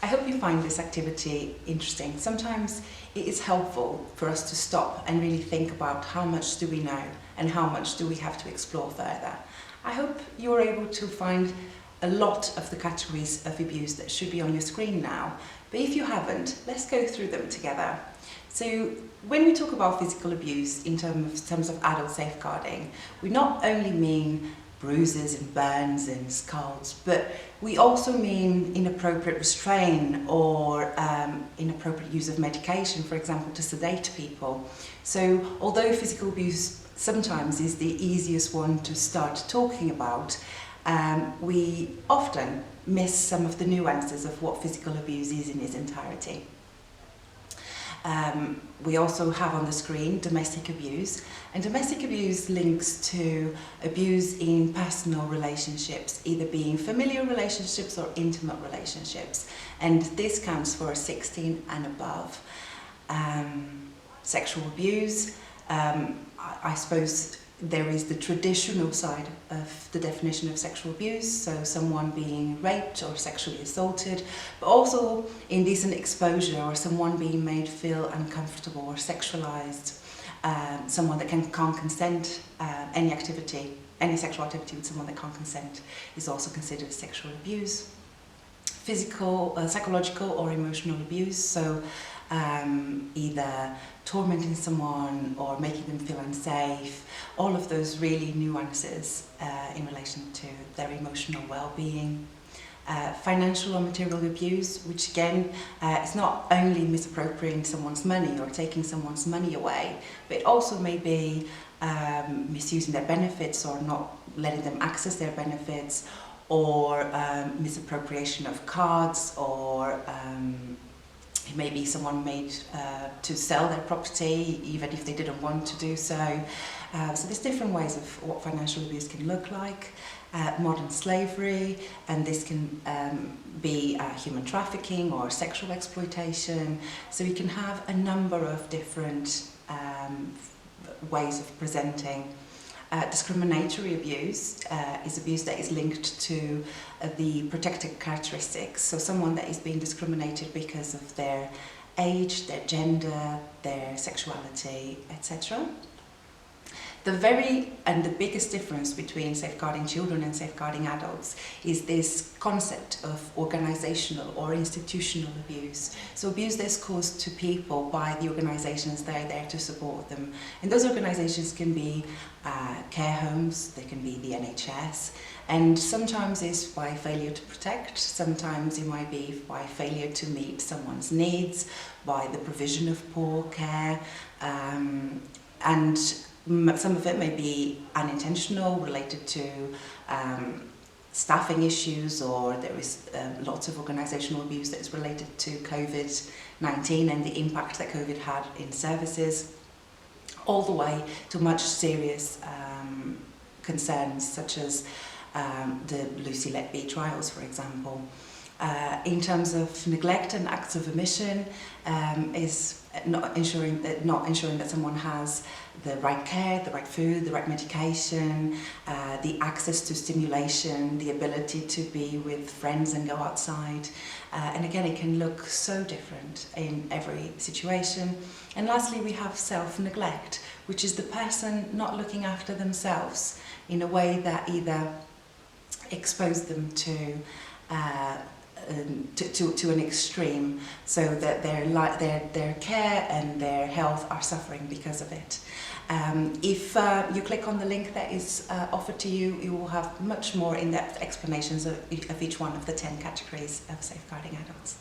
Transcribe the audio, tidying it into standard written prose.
I hope you find this activity interesting. Sometimes it is helpful for us to stop and really think about how much do we know and how much do we have to explore further. I hope you're able to find a lot of the categories of abuse that should be on your screen now, but if you haven't, let's go through them together. So when we talk about physical abuse in terms of adult safeguarding, we not only mean bruises and burns and scalds, but we also mean inappropriate restraint or inappropriate use of medication, for example, to sedate people. So although physical abuse sometimes is the easiest one to start talking about, we often miss some of the nuances of what physical abuse is in its entirety. We also have on the screen domestic abuse, and domestic abuse links to abuse in personal relationships, either being familial relationships or intimate relationships, and this counts for 16 and above. Sexual abuse, I suppose there is the traditional side of the definition of sexual abuse, so someone being raped or sexually assaulted, but also indecent exposure or someone being made feel uncomfortable or sexualized, someone that can't consent, any sexual activity with someone that can't consent is also considered sexual abuse. Physical, psychological or emotional abuse, so either tormenting someone or making them feel unsafe, all of those really nuances in relation to their emotional well-being. Financial or material abuse, which again is not only misappropriating someone's money or taking someone's money away, but it also may be misusing their benefits or not letting them access their benefits, or misappropriation of cards, or it may be someone made to sell their property even if they didn't want to do so. So there's different ways of what financial abuse can look like. Modern slavery, and this can be human trafficking or sexual exploitation. So we can have a number of different ways of presenting. Discriminatory abuse is abuse that is linked to the protected characteristics, so someone that is being discriminated because of their age, their gender, their sexuality, etc. The biggest difference between safeguarding children and safeguarding adults is this concept of organisational or institutional abuse. So abuse that's caused to people by the organisations that are there to support them. And those organisations can be care homes, they can be the NHS, and sometimes it's by failure to protect, sometimes it might be by failure to meet someone's needs, by the provision of poor care, and some of it may be unintentional, related to staffing issues, or there is lots of organisational abuse that is related to COVID-19 and the impact that COVID had in services, all the way to much serious concerns such as the Lucy Letby trials, for example. In terms of neglect and acts of omission, is not ensuring that someone has the right care, the right food, the right medication, the access to stimulation, the ability to be with friends and go outside. And again, it can look so different in every situation. And lastly, we have self-neglect, which is the person not looking after themselves in a way that either expose them to an extreme, so that their care and their health are suffering because of it. If you click on the link that is offered to you, you will have much more in-depth explanations of each one of the 10 categories of safeguarding adults.